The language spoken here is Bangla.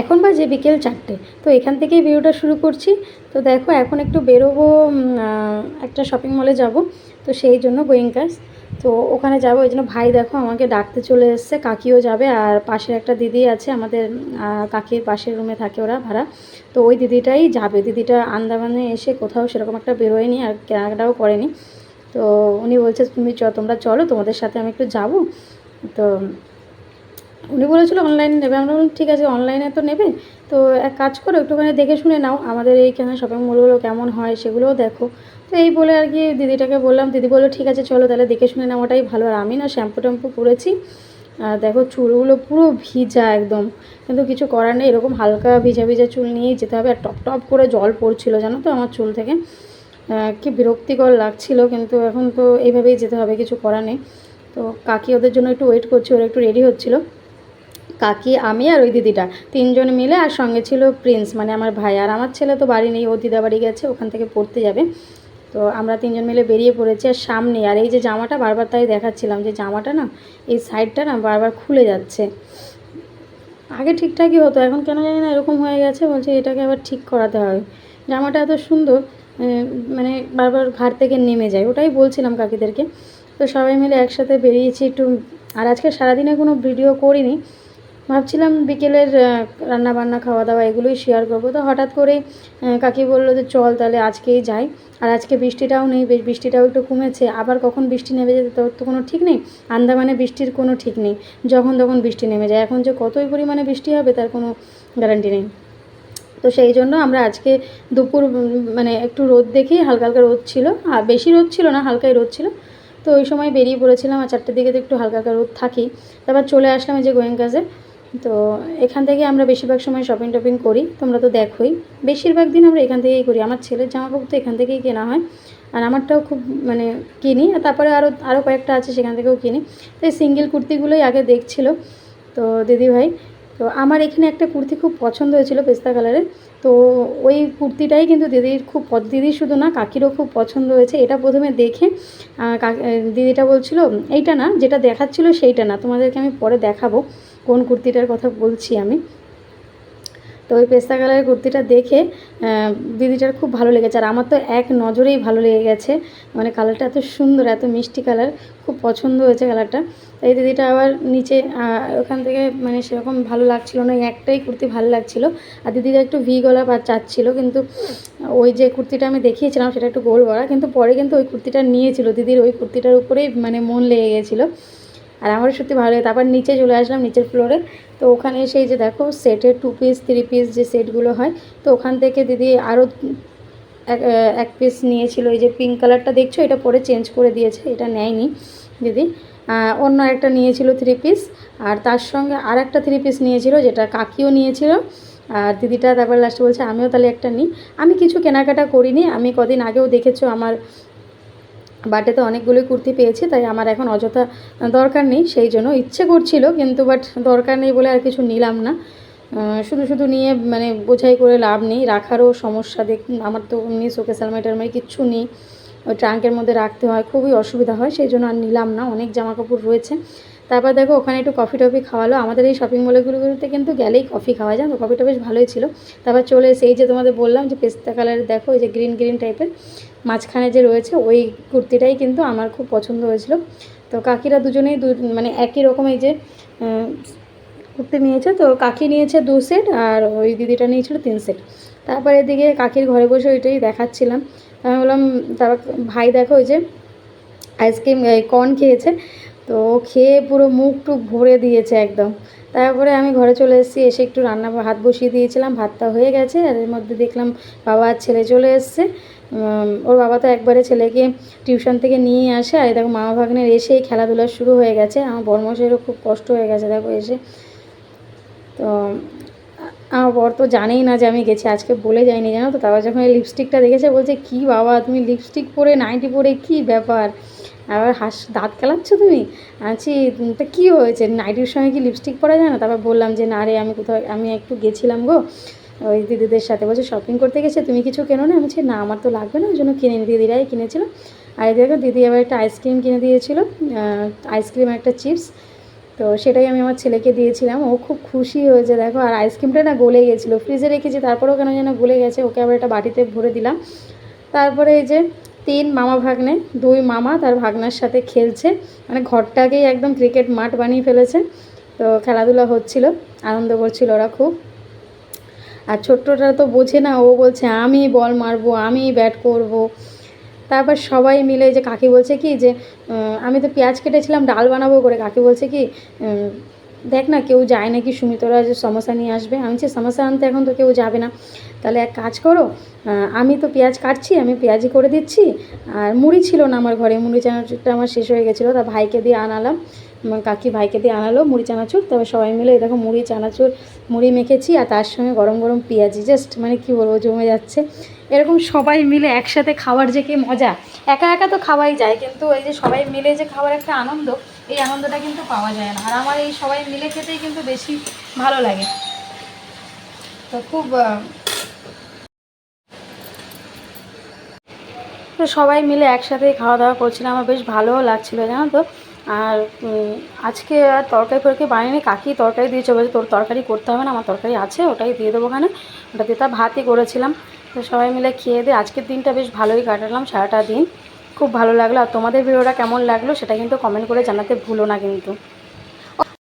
এখন বাজে বিকেল 4টে। তো এখান থেকেই ভিডিওটা শুরু করছি। তো দেখো এখন একটু বেরোবো, একটা শপিং মলে যাব, তো সেই জন্য গোয়িং কাজ। তো ওখানে যাবো, ওই জন্য ভাই দেখো আমাকে ডাকতে চলে এসছে, কাকিও যাবে আর পাশের একটা দিদি আছে আমাদের, কাকির পাশের রুমে থাকে ওরা ভাড়া। তো ওই দিদিটাই যাবে, দিদিটা আন্দামানে এসে কোথাও সেরকম একটা বেরোয়নি আর কেনাকাটাও করেনি। তো উনি বলছে তোমরা চলো, তোমাদের সাথে আমি একটু যাবো। তো উনি বলেছিল অনলাইনে নেবে, আমরা বললাম ঠিক আছে অনলাইনে তো নেবে, তো এক কাজ করো একটুখানি দেখে শুনে নাও, আমাদের এইখানে শপিং মলগুলো কেমন হয় সেগুলোও দেখো। তো এই বলে আর কি দিদিটাকে বললাম, দিদি বললো ঠিক আছে চলো তাহলে দেখে শুনে নেওয়াটাই ভালো। আর আমি না শ্যাম্পু ট্যাম্পু করেছি, আর দেখো চুলগুলো পুরো ভিজা একদম, কিন্তু কিছু করার নেই, এরকম হালকা ভিজা ভিজা চুল নিয়েই যেতে হবে। আর টপ টপ করে জল পড়ছিল জানো তো আমার চুল থেকে, কি বিরক্তিকর লাগছিল, কিন্তু এখন তো এইভাবেই যেতে হবে, কিছু করার নেই। তো কাকি ওদের জন্য একটু ওয়েট করছে, ওরা একটু রেডি হচ্ছিলো, কাকি আমি আর ওই দিদিটা তিনজন মিলে, আর সঙ্গে ছিল প্রিন্স মানে আমার ভাই। আর আমার ছেলে তো বাড়ি নেই, ও দিদা বাড়ি গেছে, ওখান থেকে পড়তে যাবে। তো আমরা তিনজন মিলে বেরিয়ে পড়েছি। আর সামনে আর এই যে জামাটা বারবার তাই দেখাচ্ছিলাম যে জামাটা না এই সাইডটা না বারবার খুলে যাচ্ছে, আগে ঠিকঠাকই হতো, এখন কেন জানি না এরকম হয়ে গেছে, বলছে এটাকে আবার ঠিক করাতে হবে। জামাটা এত সুন্দর, মানে বারবার ঘাট থেকে নেমে যায়, ওটাই বলছিলাম কাকিদেরকে। তো সবাই মিলে একসাথে বেরিয়েছি একটু। আর আজকে সারাদিনে কোনো ভিডিও করিনি, ভাবছিলাম বিকেলের রান্নাবান্না খাওয়া দাওয়া এগুলোই শেয়ার করবো। তো হঠাৎ করেই কাকি বললো যে চল তাহলে আজকেই যাই। আর আজকে বৃষ্টিটাও নেই, বেশ বৃষ্টিটাও একটু কমেছে, আবার কখন বৃষ্টি নেমে যেতে তোর তো কোনো ঠিক নেই, আন্দামানে বৃষ্টির কোনো ঠিক নেই, যখন তখন বৃষ্টি নেমে যায়, এখন যে কতই পরিমাণে বৃষ্টি হবে তার কোনো গ্যারান্টি নেই। তো সেই জন্য আমরা আজকে দুপুর মানে একটু রোদ দেখেই, হালকা হালকা রোদ ছিল, আর বেশি রোদ ছিল না, হালকাই রোদ ছিল, তো ওই সময় বেরিয়ে পড়েছিলাম। আর 4টের দিকে তো একটু হালকা হালকা রোদ থাকি। তারপর চলে আসলাম এই যে গোয়েং কাজে। তো এখান থেকে আমরা বেশিরভাগ সময় শপিং টপিং করি, তোমরা তো দেখোই, বেশিরভাগ দিন আমরা এখান থেকেই করি। আমার ছেলের জামাকাপড় তো এখান থেকেই কেনা হয়, আর আমারটাও খুব মানে কিনি, আর তারপরে আরও কয়েকটা আছে সেখান থেকেও কিনি। তো এই সিঙ্গেল কুর্তিগুলোই আগে দেখছিল তো দিদিভাই। তো আমার এখানে একটা কুর্তি খুব পছন্দ হয়েছিল পেস্তা কালারের, তো ওই কুর্তিটাই কিন্তু দিদির শুধু না কাকিরও খুব পছন্দ হয়েছে। এটা প্রথমে দেখে দিদিটা বলছিল এইটা না, যেটা দেখাচ্ছিল সেইটা না, তোমাদেরকে আমি পরে দেখাবো কোন কুর্তিটার কথা বলছি আমি। তো ওই পেস্তা কালারের কুর্তিটা দেখে দিদিটার খুব ভালো লেগেছে, আর আমার তো এক নজরেই ভালো লেগে গেছে, মানে কালারটা এত সুন্দর, এত মিষ্টি কালার, খুব পছন্দ হয়েছে কালারটা। এই দিদিটা আবার নিচে ওখান থেকে মানে সেরকম ভালো লাগছিল না, একটাই কুর্তি ভালো লাগছিল, আর দিদিটা একটু ভি গলা চাচ্ছিল, কিন্তু ওই যে কুর্তিটা আমি দেখিয়েছিলাম সেটা একটু গোল গলা, কিন্তু পরে কিন্তু ওই কুর্তিটা নিয়েছিল, দিদির ওই কুর্তিটার উপরেই মানে মন লেগে গেছিলো, আর আমারও সত্যি ভালো লাগে। তারপর নিচে চলে আসলাম, নিচের ফ্লোরে। তো ওখানে এসে এই যে দেখো সেটের 2 পিস 3 পিস যে সেটগুলো হয়, তো ওখান থেকে দিদি আরও এক পিস নিয়েছিল, এই যে পিঙ্ক কালারটা দেখছো এটা পরে চেঞ্জ করে দিয়েছে, এটা নেয়নি দিদি, অন্য একটা নিয়েছিল 3 পিস, আর তার সঙ্গে আর একটা 3 পিস নিয়েছিল যেটা কাকিও নিয়েছিল। আর দিদিটা তারপর লাস্টে বলছে আমিও তাহলে একটা নিই। আমি কিছু কেনাকাটা করিনি, আমি কদিন আগেও দেখেছো আমার বার্থডেতে অনেকগুলোই কুর্তি পেয়েছি, তাই আমার এখন অযথা দরকার নেই, সেই জন্য ইচ্ছে করছিল কিন্তু বাট দরকার নেই বলে আর কিছু নিলাম না। শুধু শুধু নিয়ে মানে বোঝাই করে লাভ নেই, রাখারও সমস্যা, আমার তো এমনি শোকেস আলমারি টালমারি কিচ্ছু নেই, ওই ট্রাঙ্কের মধ্যে রাখতে হয়, খুবই অসুবিধা হয়, সেই জন্য আর নিলাম না, অনেক জামা কাপড় রয়েছে। তারপর দেখো ওখানে একটু কফি টফি খাওয়ালো, আমাদের এই শপিং মলগুলোতে কিন্তু গেলেই কফি খাওয়া যায়, তো কফিটা বেশ ভালোই ছিল। তারপর চলে এসে এই যে তোমাদের বললাম যে পেস্তা কালারের দেখো এই যে গ্রিন গ্রিন টাইপের মাঝখানে যে রয়েছে ওই কুর্তিটাই কিন্তু আমার খুব পছন্দ হয়েছিল। তো কাকিরা দুজনেই মানে একই রকম এই যে কুর্তি নিয়েছে, তো কাকি নিয়েছে 2 সেট আর ওই দিদিটা নিয়েছিল 3 সেট। তারপর এদিকে কাকির ঘরে বসে ওইটাই দেখাচ্ছিলাম, আমি বললাম তারপর ভাই দেখো ওই যে আইসক্রিম কর্ন খেয়েছে, তো খেয়ে পুরো মুখ টুক ভরে দিয়েছে একদম। তারপরে আমি ঘরে চলে এসেছি, এসে একটু ভাত বসিয়ে দিয়েছিলাম, ভাতটা হয়ে গেছে, আর এর মধ্যে দেখলাম বাবা আর ছেলে চলে এসছে। ওর বাবা তো একবারে ছেলেকে টিউশন থেকে নিয়ে আসে, আর দেখো মামা ভাগ্নের এসেই খেলাধুলা শুরু হয়ে গেছে, আমার বড়মশাইয়েরও খুব কষ্ট হয়ে গেছে দেখো এসে। তো আমার বর তো জানেই না যে আমি গেছি, আজকে বলে যায়নি জানো তো, তারপর যখন এই লিপস্টিকটা দেখেছে বলছে কি বাবা তুমি লিপস্টিক পরে নাইটি পরে কী ব্যাপার, আবার দাঁত কেলাচ্ছ তুমি, আছি তা কী হয়েছে, নাইটির সঙ্গে কি লিপস্টিক পরা যায় না? তারপর বললাম যে না রে আমি একটু গেছিলাম গো ওই দিদিদের সাথে, বলছে শপিং করতে গেছে তুমি কিছু কেনো না, আমি বলছি না আমার তো লাগবে না, ওই জন্য কিনে নি, দিদিরাই কিনেছিল। আর দেখো দিদি আবার একটা আইসক্রিম কিনে দিয়েছিল, আইসক্রিম একটা চিপস, তো সেটাই আমি আমার ছেলেকে দিয়েছিলাম, ও খুব খুশি হয়েছে দেখো। আর আইসক্রিমটা না গলে গেছিলো, ফ্রিজে রেখেছি তারপরেও কেন যেন গলে গেছে, ওকে আবার একটা বাটিতে ভরে দিলাম। তারপরে এই যে 3 মামা ভাগ্নে, 2 মামা তার ভাগনার সাথে খেলছে, মানে ঘরটাকেই একদম ক্রিকেট মাঠ বানিয়ে ফেলেছে। তো খেলাধুলা হচ্ছিল, আনন্দ করছিল ওরা খুব। আর ছোট্টটা তো বোঝে না, ও বলছে আমি বল মারবো, আমি ব্যাট করব। তারপর সবাই মিলে যে কাকি বলছে কি যে আমি তো পেঁয়াজ কেটেছিলাম ডাল বানাবো করে, কাকি বলছে কি দেখ না কেউ যায় নাকি সুমিতরা যে সমোসা নিয়ে আসবে। আমি বলছি সমোসা আনতে এখন তো কেউ যাবে না, তাহলে এক কাজ করো, আমি তো পেঁয়াজ কাটছি, আমি পেঁয়াজি করে দিচ্ছি। আর মুড়ি ছিল না আমার ঘরে, মুড়ি চানাচুরটা আমার শেষ হয়ে গেছিলো, তা ভাইকে দিয়ে আনালাম, কাকি ভাইকে দিয়ে আনালো মুড়ি চানাচুর। তবে সবাই মিলে এই দেখো মুড়ি চানাচুর, মুড়ি মেখেছি আর তার সঙ্গে গরম গরম পেঁয়াজি, জাস্ট মানে কী বলবো জমে যাচ্ছে। এরকম সবাই মিলে একসাথে খাওয়ার যে কি মজা, একা একা তো খাওয়াই যায়, কিন্তু এই যে সবাই মিলে যে খাওয়ার একটা আনন্দ, এই আনন্দটা কিন্তু পাওয়া যায় না। আর আমার এই সবাই মিলে খেতেই কিন্তু বেশি ভালো লাগে। তো খুব তো সবাই মিলে একসাথেই খাওয়া দাওয়া করছিলাম, আমার বেশ ভালোও লাগছিলো জানো তো। আর আজকে আর তরকারি ফরকারি বানিয়ে কাকি তরকারি দিয়েছে, বলছে তোর তরকারি করতে হবে না, আমার তরকারি আছে ওটাই দিয়ে দেবো ওখানে, ওটা দিয়ে তার ভাতই করেছিলাম। তো সবাই মিলে খেয়ে দিয়ে আজকের দিনটা বেশ ভালোই কাটালাম, সারাটা দিন খুব ভালো লাগলো। আর তোমাদের ভিডিওটা কেমন লাগলো সেটা কিন্তু কমেন্ট করে জানাতে ভুলো না কিন্তু।